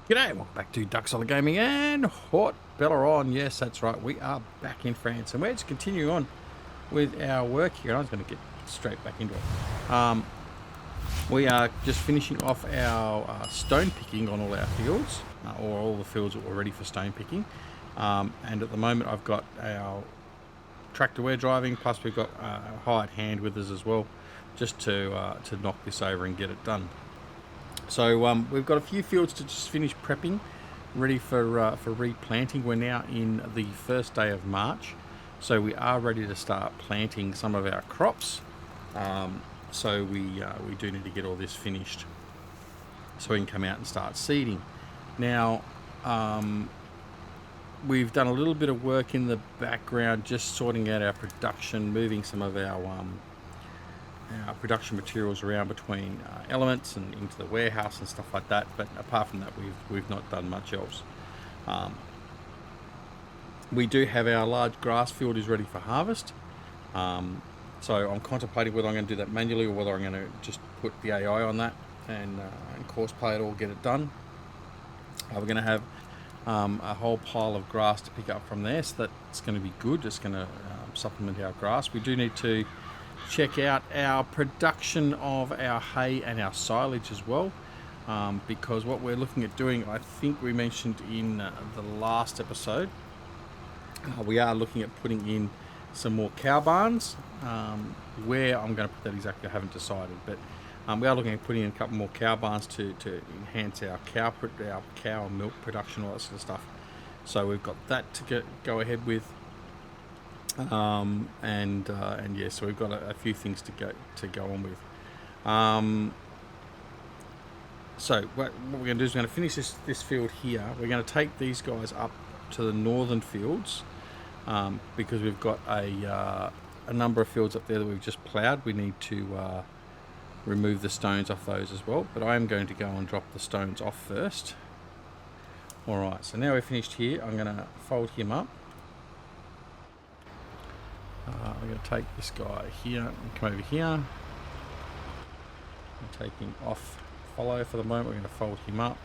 G'day, welcome back to Duck Solid Gaming and Haut-Beyleron. Yes, that's right, we are back in France and we're just continuing on with our work here. I was going to get straight back into it. We are just finishing off our stone picking on all our fields, or all the fields that were ready for stone picking. And at the moment I've got our tractor we're driving, plus we've got a hired hand with us as well, just to knock this over and get it done. So we've got a few fields to just finish prepping, ready for replanting. We're now in the first day of March, so we are ready to start planting some of our crops. So we do need to get all this finished, so we can come out and start seeding. Now we've done a little bit of work in the background, just sorting out our production, moving some of our production materials around between elements and into the warehouse and stuff like that. But apart from that, we've not done much else. We do have our large grass field is ready for harvest. So I'm contemplating whether I'm going to do that manually or whether I'm going to just put the AI on that and course play it all, get it done. We're going to have a whole pile of grass to pick up from there, so that's going to be good. It's going to supplement our grass. We do need to check out our production of our hay and our silage as well, because what we're looking at doing, I think we mentioned in the last episode, we are looking at putting in some more cow barns. Where I'm going to put that exactly I haven't decided, but we are looking at putting in a couple more cow barns to enhance our cow milk production, all that sort of stuff. So we've got that to go ahead with. And yeah, so we've got a few things to go on with. So what we're going to do is we're going to finish this field here. We're going to take these guys up to the northern fields, because we've got a number of fields up there that we've just ploughed. We need to remove the stones off those as well, but I am going to go and drop the stones off first. Alright, so now we're finished here. I'm going to fold him up. I'm going to take this guy here and come over here and take him off follow for the moment. We're going to fold him up,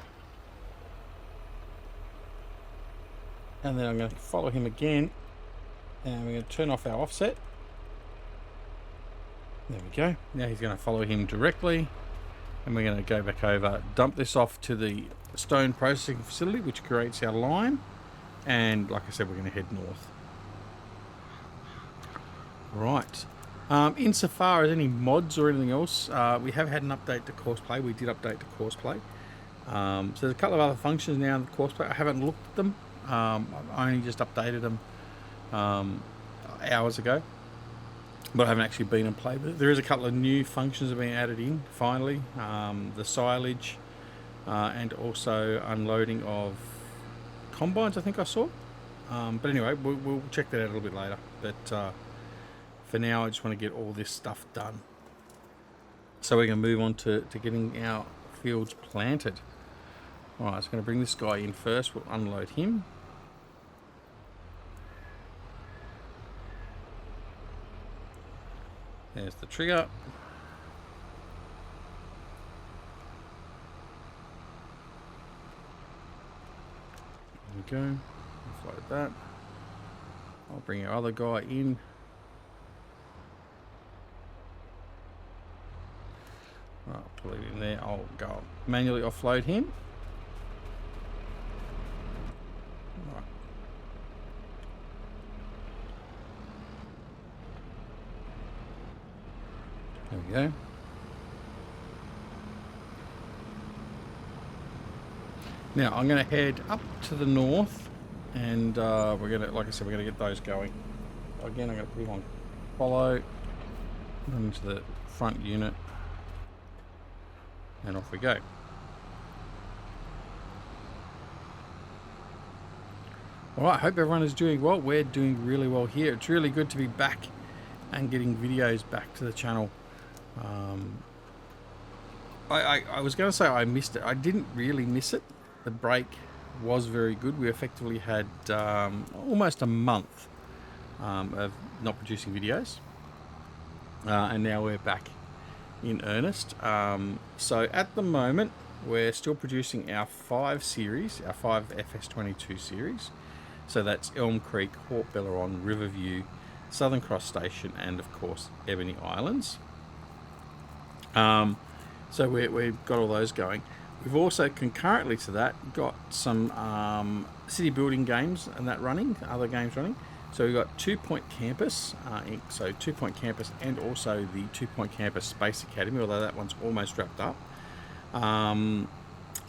and then I'm going to follow him again, and we're going to turn off our offset. There we go. Now he's going to follow him directly, and we're going to go back over, dump this off to the stone processing facility, which creates our lime, and like I said, we're going to head north. Right. Insofar as any mods or anything else, we have had an update to Courseplay. We did update to Courseplay. So there's a couple of other functions now in the Courseplay. I haven't looked at them. I only just updated them hours ago, but I haven't actually been and played with it. There is a couple of new functions that have been added in, finally. The silage and also unloading of combines, I think I saw. But anyway, we'll check that out a little bit later. But for now, I just want to get all this stuff done, so we're going to move on to getting our fields planted. Alright, so I'm going to bring this guy in first. We'll unload him. There's the trigger. There we go. Offload that. I'll bring our other guy in. I'll put it in there. I'll go manually offload him. Right. There we go. Now I'm going to head up to the north, and we're going to, like I said, we're going to get those going. Again, I'm going to put him on follow, into the front unit. And off we go. Alright, hope everyone is doing well. We're doing really well here. It's really good to be back and getting videos back to the channel. I was going to say I missed it. I didn't really miss it. The break was very good. We effectively had almost a month of not producing videos. And now we're back in earnest. So at the moment, we're still producing our 5 series, our 5 FS22 series. So that's Elm Creek, Haut-Beyleron, Riverview, Southern Cross Station, and of course Ebony Islands. So we've got all those going. We've also concurrently to that got some city building games and that running, other games running. So we've got 2 Point Campus, so 2 Point Campus and also the 2 Point Campus Space Academy, although that one's almost wrapped up.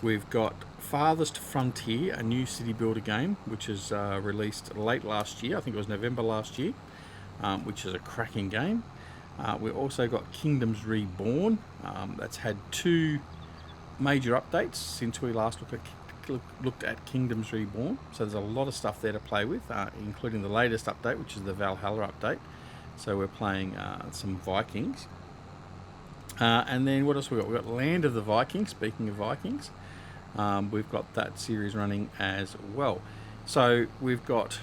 We've got Farthest Frontier, a new city builder game, which is released late last year. I think it was November last year, which is a cracking game. We've also got Kingdoms Reborn. That's had 2 major updates since we last looked at Kingdoms Reborn. So there's a lot of stuff there to play with, including the latest update, which is the Valhalla update. So we're playing some Vikings. And then what else we got? We've got Land of the Vikings. Speaking of Vikings, we've got that series running as well. So we've got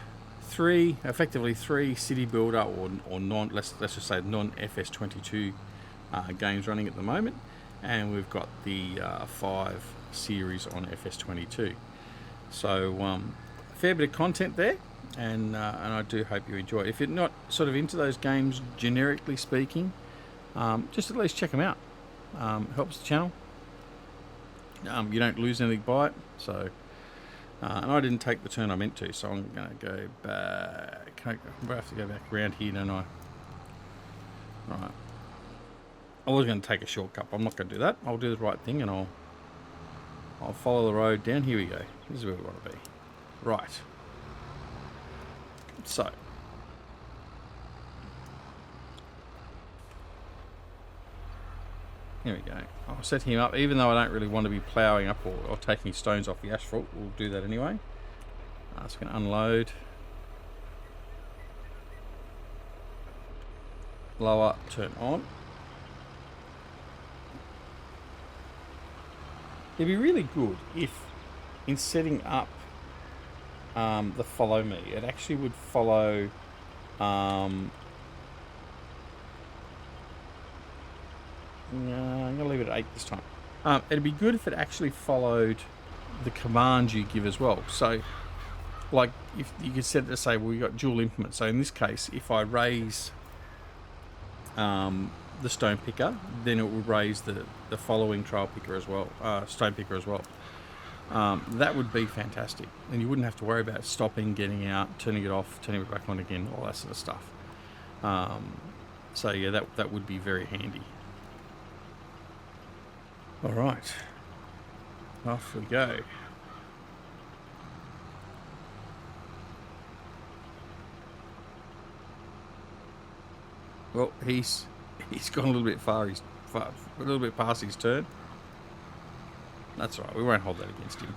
effectively three city builder or non, let's just say non FS22 games running at the moment, and we've got the 5 series on FS22. So a fair bit of content there, and I do hope you enjoy it. If you're not sort of into those games generically speaking, just at least check them out. Helps the channel. You don't lose anything by it. So, and I didn't take the turn I meant to, so I'm going to go back. I'm going to have to go back around here, don't I? Right. I was going to take a shortcut, but I'm not going to do that. I'll do the right thing, and I'll follow the road down. Here we go. This is where we want to be. Right. So. Here we go. I'll set him up, even though I don't really want to be ploughing up or taking stones off the asphalt. We'll do that anyway. It's going to unload. Lower, turn on. It'd be really good if, in setting up the follow me, it actually would follow no, I'm going to leave it at 8 this time. It'd be good if it actually followed the commands you give as well. So, like, if you could set it to say, well, we got dual implement. So in this case, if I raise the stone picker, then it will raise the following trail picker as well, stone picker as well. That would be fantastic. And you wouldn't have to worry about stopping, getting out, turning it off, turning it back on again, all that sort of stuff. So yeah, that would be very handy. All right, off we go. Well, he's gone a little bit far. He's a little bit past his turn. That's all right. We won't hold that against him.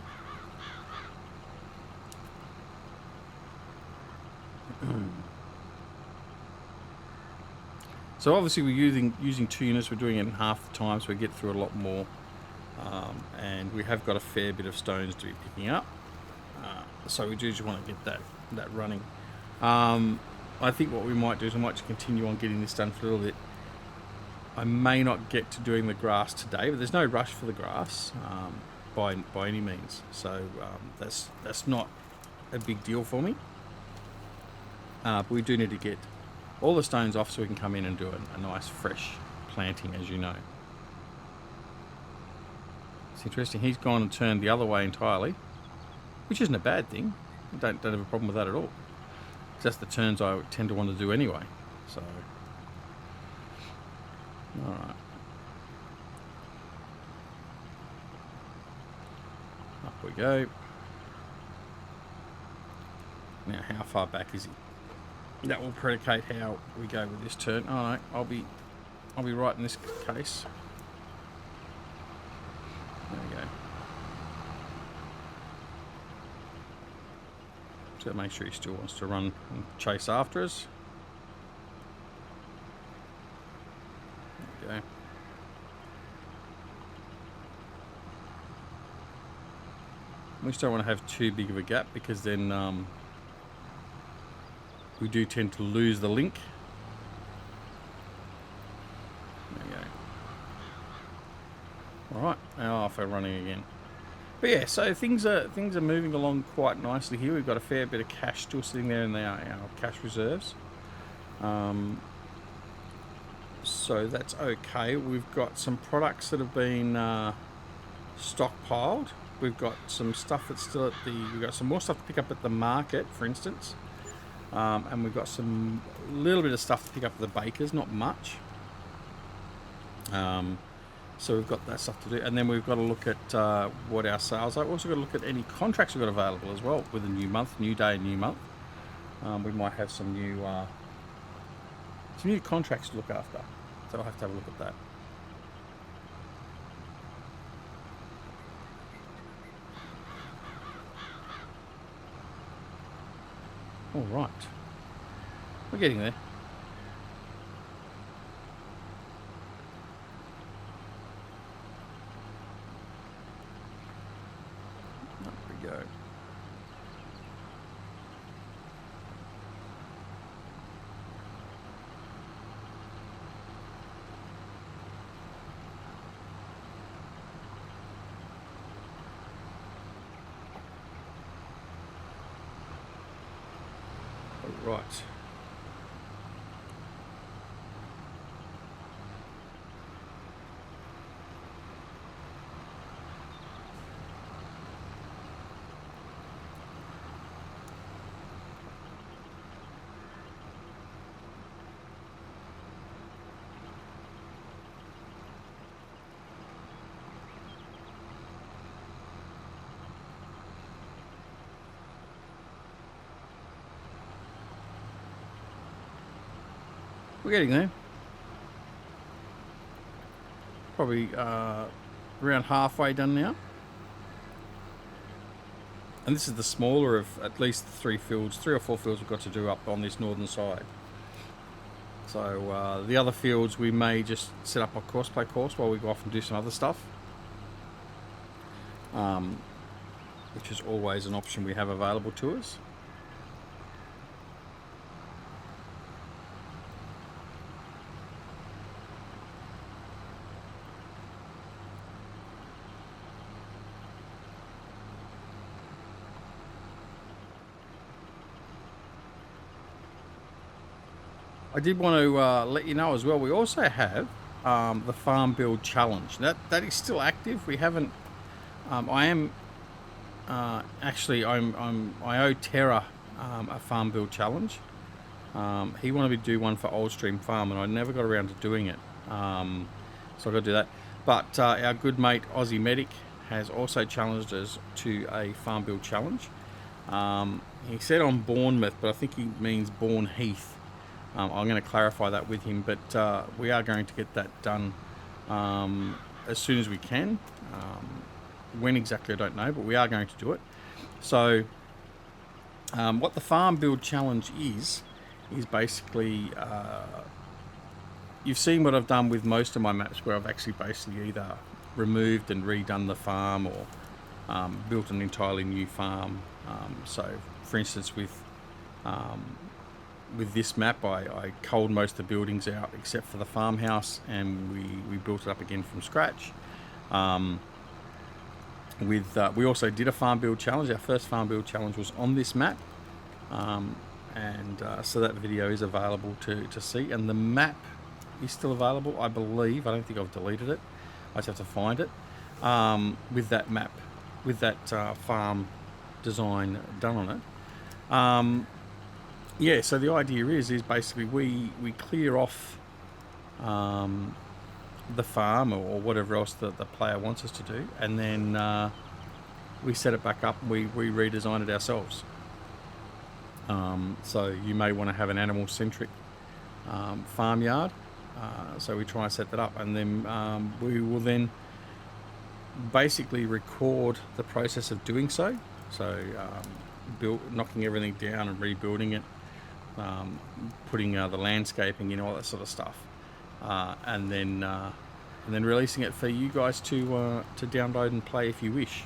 So obviously we're using 2 units. We're doing it in half the time, so we get through a lot more. And we have got a fair bit of stones to be picking up. So we do just want to get that running. I think what we might do is I might just continue on getting this done for a little bit. I may not get to doing the grass today, but there's no rush for the grass by any means. So that's not a big deal for me. But we do need to get all the stones off so we can come in and do a nice fresh planting, as you know. It's interesting, he's gone and turned the other way entirely, which isn't a bad thing. I don't have a problem with that at all. That's the turns I tend to want to do anyway. So, alright. Up we go. Now, how far back is he? That will predicate how we go with this turn. Oh no, I'll be right in this case. There we go. So make sure he still wants to run and chase after us. There we go. We just don't want to have too big of a gap, because then we do tend to lose the link. There we go. Alright, now off and running again. But yeah, so things are moving along quite nicely here. We've got a fair bit of cash still sitting there in our cash reserves. So that's okay. We've got some products that have been stockpiled. We've got some stuff that's still at we've got some more stuff to pick up at the market, for instance. And we've got some little bit of stuff to pick up at the bakers, not much. So we've got that stuff to do, and then we've got to look at what our sales are. We've also got to look at any contracts we've got available as well with a new month, new day, new month. We might have some new contracts to look after, so I'll have to have a look at that. All right, we're getting there. Go. All right. We're getting there. Probably around halfway done now. And this is the smaller of at least 3 or 4 fields we've got to do up on this northern side. So the other fields we may just set up a course by course while we go off and do some other stuff. Which is always an option we have available to us. I did want to let you know as well, we also have the Farm Build Challenge. That is still active. We haven't. I am actually I owe Terra a Farm Build Challenge. He wanted me to do one for Old Stream Farm, and I never got around to doing it. So I've got to do that. But our good mate Aussie Medic has also challenged us to a Farm Build Challenge. He said on Bournemouth, but I think he means Bourne Heath. I'm going to clarify that with him, but we are going to get that done as soon as we can. When exactly, I don't know, but we are going to do it. So what the Farm Build Challenge is basically, you've seen what I've done with most of my maps, where I've actually basically either removed and redone the farm or built an entirely new farm. So for instance, with this map, I culled most of the buildings out except for the farmhouse, and we built it up again from scratch. We also did a Farm Build Challenge. Our first Farm Build Challenge was on this map, so that video is available to see, and the map is still available, I believe. I don't think I've deleted it. I just have to find it with that map, with that farm design done on it. Yeah, so the idea is basically we clear off the farm or whatever else the player wants us to do, and then we set it back up and we redesign it ourselves. So you may want to have an animal-centric farmyard, so we try and set that up, and then we will then basically record the process of doing so. So knocking everything down and rebuilding it, putting the landscaping in, all that sort of stuff, and then releasing it for you guys to download and play if you wish.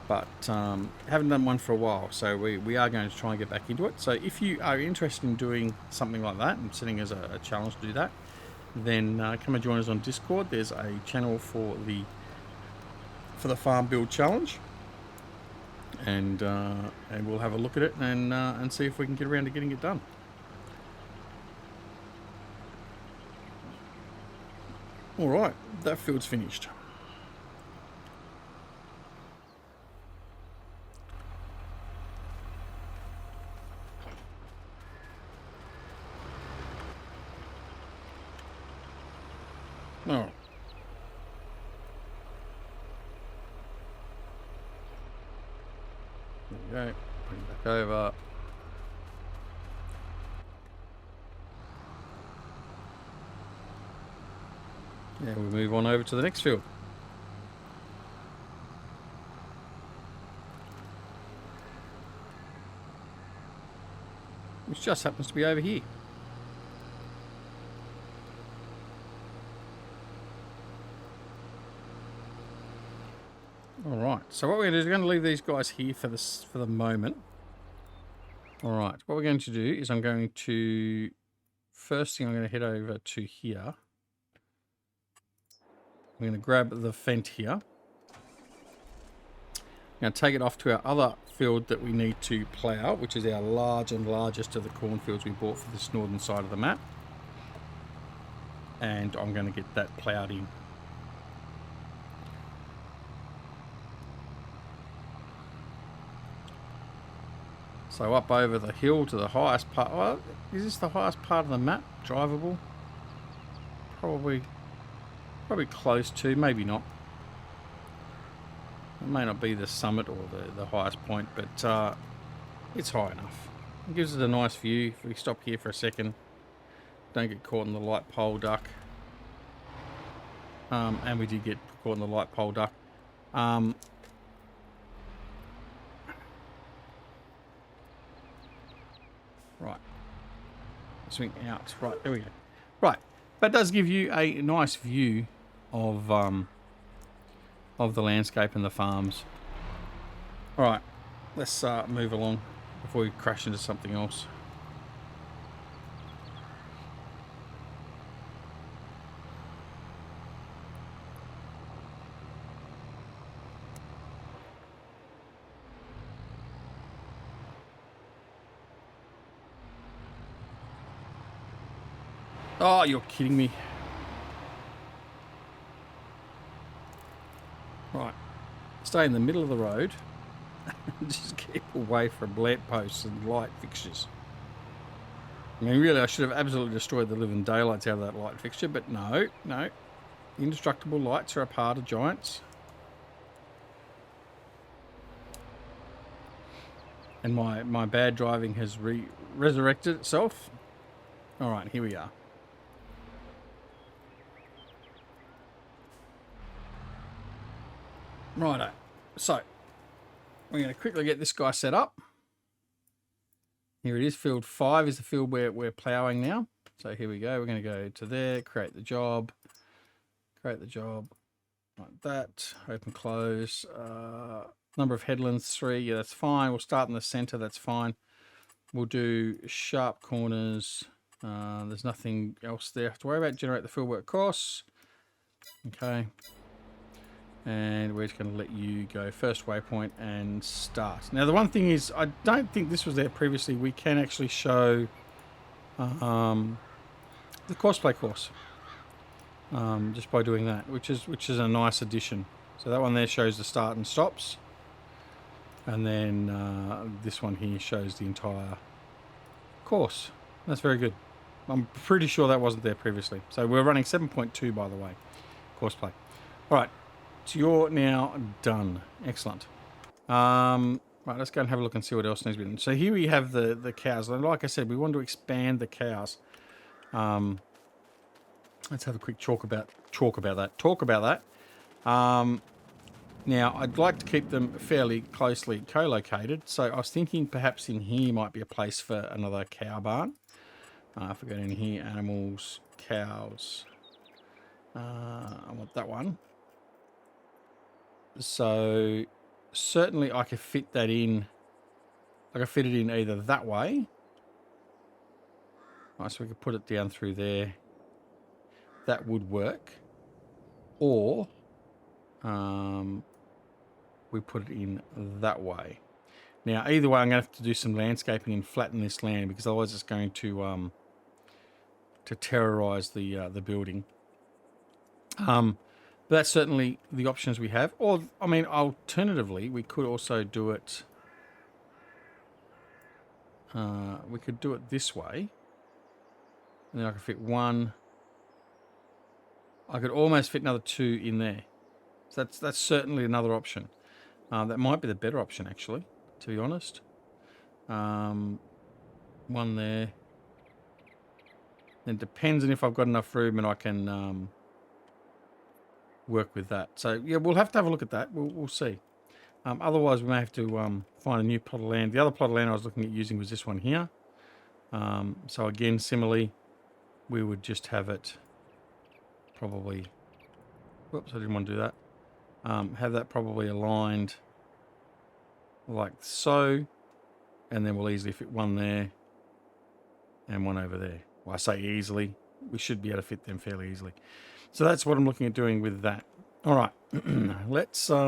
But haven't done one for a while, so we are going to try and get back into it. So if you are interested in doing something like that and setting as a challenge to do that, then come and join us on Discord. There's a channel for the for the farm build challenge, and we'll have a look at it and see if we can get around to getting it done. All right, that field's finished. Oh. There we go. Bring it back over. Yeah, we'll move on over to the next field. Which just happens to be over here. Alright, so what we're going to do is we're going to leave these guys here for the moment. Alright, what we're going to do is first thing I'm going to head over to here. I'm going to grab the fent here. I'm going to take it off to our other field that we need to plough, which is our large and largest of the cornfields we bought for this northern side of the map. And I'm going to get that ploughed in. So up over the hill to the highest part. Well, is this the highest part of the map? Drivable? Probably close to, maybe not. It may not be the summit or the highest point, but it's high enough. It gives it a nice view. If we stop here for a second, don't get caught in the light pole duck. And we did get caught in the light pole duck. Right. Swing out. Right, there we go. Right. That does give you a nice view of the landscape and the farms. Alright, let's move along before we crash into something else. Oh, you're kidding me. Right. Stay in the middle of the road. Just keep away from lampposts and light fixtures. I mean, really, I should have absolutely destroyed the living daylights out of that light fixture, but no. Indestructible lights are a part of Giants. And my bad driving has resurrected itself. Alright, here we are. Righto, so we're going to quickly get this guy set up. Here it is, field 5 is the field where we're ploughing now. So here we go, we're going to go to there, create the job, like that, open, close, number of headlands 3, yeah, that's fine. We'll start in the center, that's fine. We'll do sharp corners, there's nothing else there to worry about. Generate the field work course, okay. And we're just going to let you go first waypoint and start. Now, the one thing is, I don't think this was there previously. We can actually show the courseplay course just by doing that, which is a nice addition. So that one there shows the start and stops, and then this one here shows the entire course. That's very good. I'm pretty sure that wasn't there previously. So we're running 7.2, by the way, courseplay. All right. So you're now done. Excellent. Right, let's go and have a look and see what else needs to be done. So here we have the cows. And like I said, we want to expand the cows. Let's have a quick talk about that. Now, I'd like to keep them fairly closely co-located. So I was thinking perhaps in here might be a place for another cow barn. If we go in here, animals, cows. I want that one. So certainly I could fit that in. I could fit it in either that way. Right, so we could put it down through there. That would work. Or we put it in that way. Now, either way, I'm going to have to do some landscaping and flatten this land, because otherwise it's going to terrorize the building. But that's certainly the options we have. Or, I mean, alternatively, we could also do it. We could do it this way, and then I could fit one. I could almost fit another 2 in there. So that's certainly another option. That might be the better option, actually, to be honest. One there. It depends on if I've got enough room and I can work with that. So yeah, we'll have to have a look at that. We'll see. Otherwise, we may have to find a new plot of land. The other plot of land I was looking at using was this one here. So again, similarly, we would just have it probably. Whoops, I didn't want to do that. Have that probably aligned like so, and then we'll easily fit one there and one over there. Well, I say easily, we should be able to fit them fairly easily. So that's what I'm looking at doing with that. All right, let's head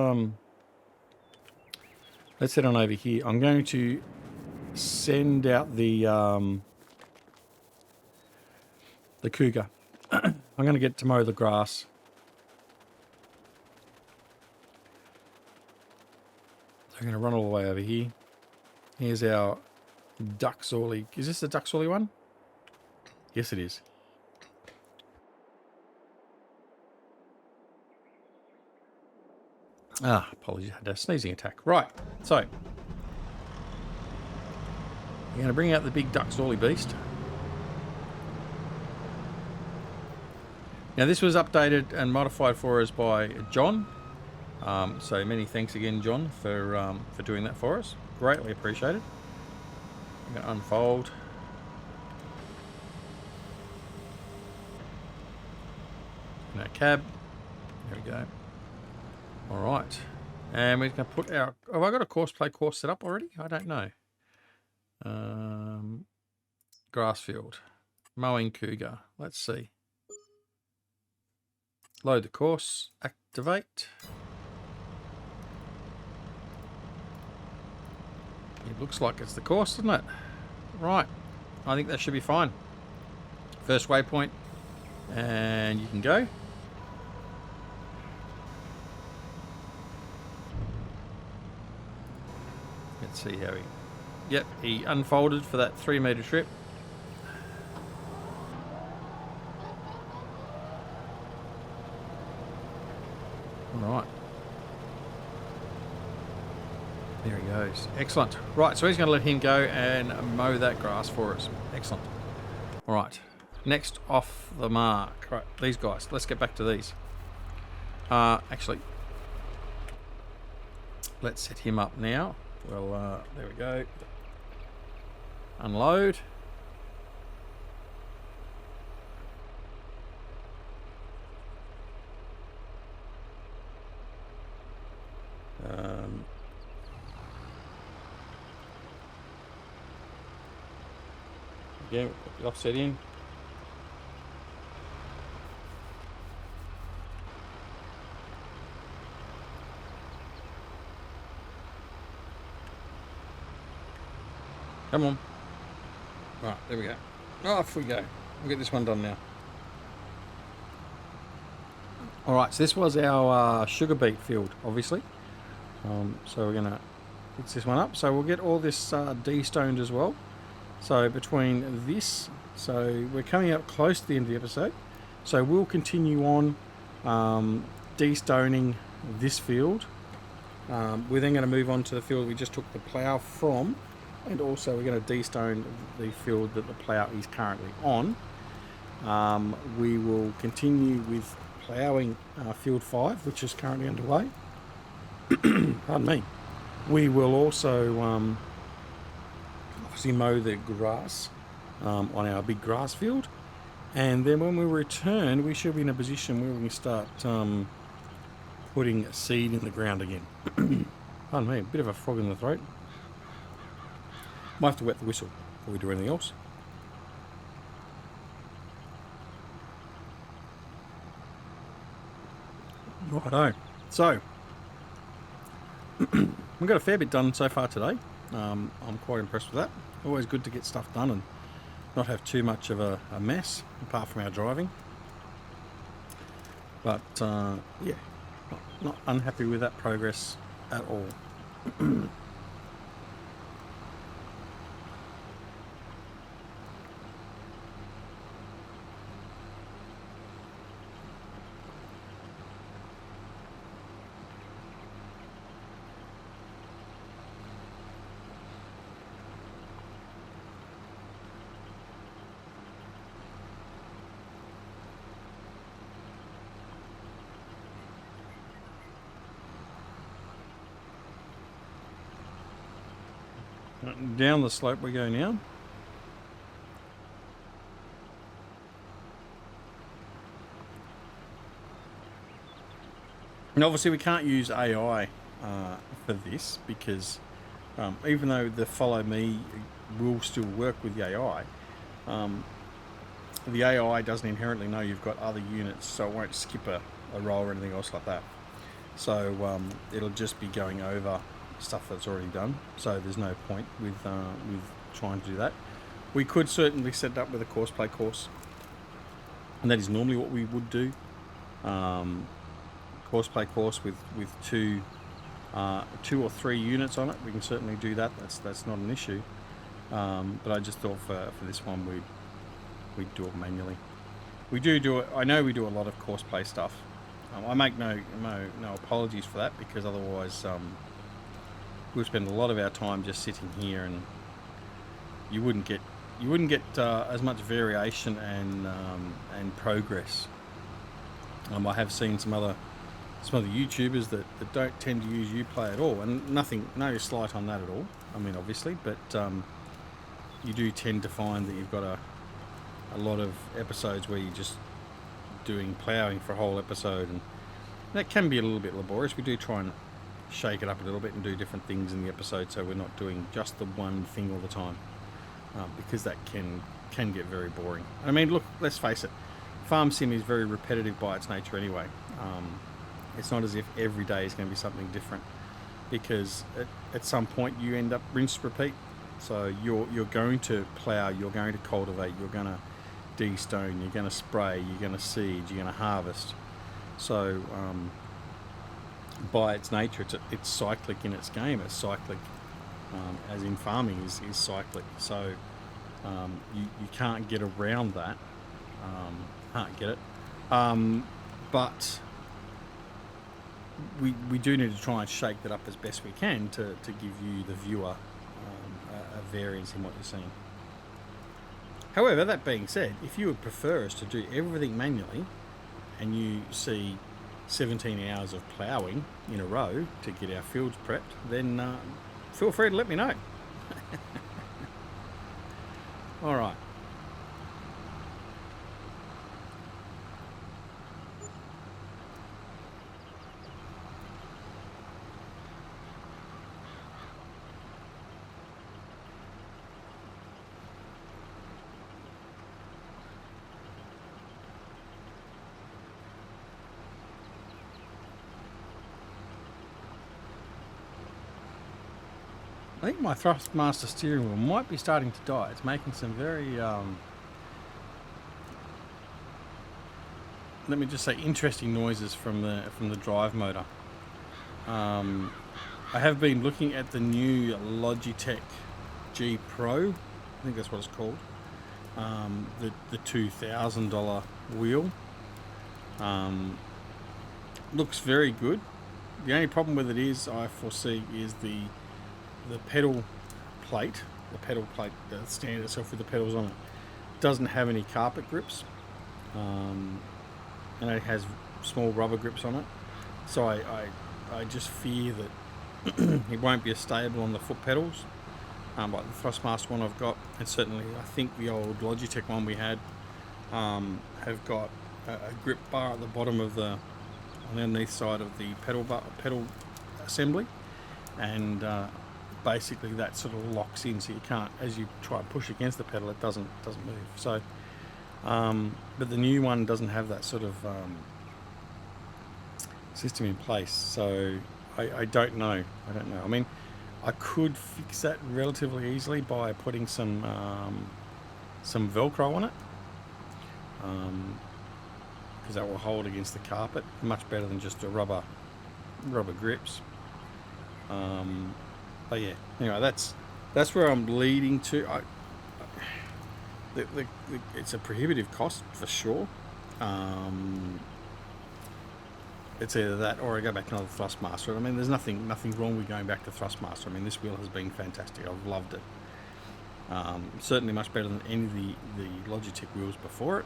on over here. I'm going to send out the cougar. I'm going to get to mow the grass. I'm going to run all the way over here. Here's our Duxorley. Is this the Duxorley one? Yes, it is. Apologies, I had a sneezing attack. Right, so we're going to bring out the big Duxorley beast. Now, this was updated and modified for us by John. So many thanks again, John, for doing that for us. Greatly appreciated. I'm going to unfold. No cab. There we go. All right. And we're going to put our... Have I got a course set up already? I don't know. Grass field. Mowing cougar. Let's see. Load the course. Activate. It looks like it's the course, doesn't it? Right. I think that should be fine. First waypoint. And you can go. Let's see how he... Yep, he unfolded for that 3 metre trip. Alright. There he goes. Excellent. Right, so he's going to let him go and mow that grass for us. Excellent. Alright. Next off the mark. Right, these guys. Let's get back to these. Actually, let's set him up now. Well, there we go. Unload. Again, put the offset in. Come on. Right, there we go. Off we go. We'll get this one done now. Alright, so this was our sugar beet field, obviously. So we're going to fix this one up. So we'll get all this de-stoned as well. So between this, so we're coming up close to the end of the episode. So we'll continue on de-stoning this field. We're then going to move on to the field we just took the plough from. And also we're going to de-stone the field that the plough is currently on. We will continue with ploughing field 5, which is currently underway. Pardon me. We will also obviously mow the grass on our big grass field. And then when we return, we should be in a position where we can start putting seed in the ground again. Pardon me, a bit of a frog in the throat. Might have to wet the whistle before we do anything else. Righto. So, we've got a fair bit done so far today. I'm quite impressed with that. Always good to get stuff done and not have too much of a mess, apart from our driving. But yeah, not unhappy with that progress at all. Down the slope we go now. And obviously we can't use AI for this because even though the follow me will still work with the AI doesn't inherently know you've got other units, so it won't skip a roll or anything else like that. So it'll just be going over stuff that's already done, so there's no point with trying to do that. We could certainly set it up with a courseplay course, and that is normally what we would do. Courseplay course with two or three units on it. We can certainly do that. That's not an issue. But I just thought for this one we'd do it manually. We do it. I know we do a lot of courseplay stuff. I make no apologies for that, because otherwise we'll spend a lot of our time just sitting here, and you wouldn't get as much variation and progress. I have seen some other YouTubers that don't tend to use Uplay at all, and no slight on that at all. I mean, obviously, but you do tend to find that you've got a lot of episodes where you're just doing ploughing for a whole episode, and that can be a little bit laborious. We do try and shake it up a little bit and do different things in the episode, so we're not doing just the one thing all the time, because that can get very boring. I mean, look, let's face it, farm sim is very repetitive by its nature anyway. It's not as if every day is going to be something different, because at some point you end up rinse repeat. So you're going to plough, you're going to cultivate, you're going to de-stone, you're going to spray, you're going to seed, you're going to harvest. So by its nature, it's cyclic in its game. It's cyclic, as in farming is cyclic. So you can't get around that. Can't get it. But we do need to try and shake that up as best we can to give you, the viewer, a variance in what you're seeing. However, that being said, if you would prefer us to do everything manually, and you see 17 hours of ploughing in a row to get our fields prepped, then feel free to let me know. All right. I think my Thrustmaster steering wheel might be starting to die. It's making some very, let me just say, interesting noises from the drive motor. I have been looking at the new Logitech G Pro. I think that's what it's called. The $2,000 wheel. Looks very good. The only problem with it is, I foresee, is the pedal plate, the stand itself with the pedals on it, doesn't have any carpet grips, and it has small rubber grips on it. So I just fear that it won't be as stable on the foot pedals, like the Thrustmaster one I've got, and certainly I think the old Logitech one we had have got a grip bar at the bottom of on the underneath side of the pedal assembly, and basically that sort of locks in, so you can't, as you try and push against the pedal, it doesn't move. So but the new one doesn't have that sort of system in place, so I don't know. I don't know. I mean, I could fix that relatively easily by putting some Velcro on it, because that will hold against the carpet much better than just a rubber grips. But yeah, anyway, that's where I'm leading to. It's a prohibitive cost for sure. It's either that or I go back to another Thrustmaster. I mean, there's nothing wrong with going back to Thrustmaster. I mean, this wheel has been fantastic. I've loved it. Certainly much better than any of the Logitech wheels before it.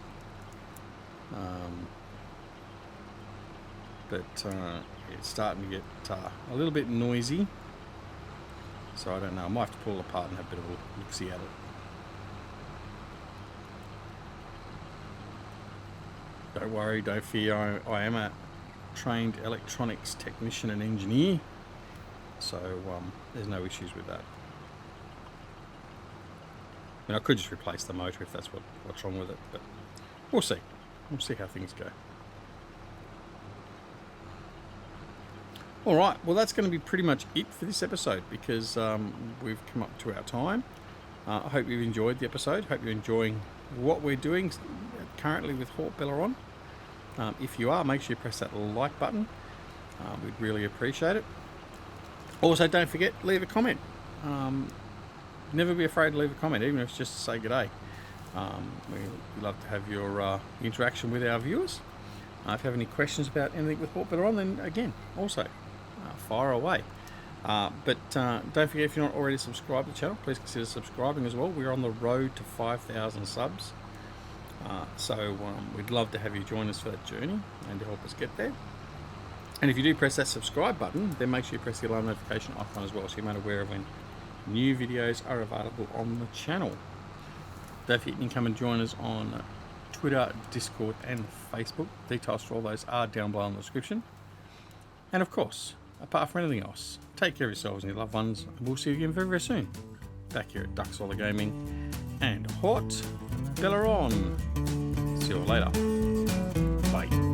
But it's starting to get a little bit noisy. So I don't know. I might have to pull it apart and have a bit of a look-see at it. Don't worry, don't fear. I am a trained electronics technician and engineer, so there's no issues with that. I mean, I could just replace the motor if that's what's wrong with it, but we'll see. We'll see how things go. Alright, well that's going to be pretty much it for this episode, because we've come up to our time. I hope you've enjoyed the episode. Hope you're enjoying what we're doing currently with Haut-Beyleron. If you are, make sure you press that like button. We'd really appreciate it. Also, don't forget, leave a comment. Never be afraid to leave a comment, even if it's just to say g'day. We love to have your interaction with our viewers. If you have any questions about anything with Haut-Beyleron, then again, also fire away. But don't forget, if you're not already subscribed to the channel, please consider subscribing as well. We're on the road to 5,000 subs. So we'd love to have you join us for that journey and to help us get there. And if you do press that subscribe button, then make sure you press the alarm notification icon as well, so you're made aware of when new videos are available on the channel. Don't forget, you can come and join us on Twitter, Discord and Facebook. Details for all those are down below in the description. And of course, apart from anything else, take care of yourselves and your loved ones, and we'll see you again very, very soon. Back here at Ducksolar Gaming and Haut-Beyleron. See you all later. Bye.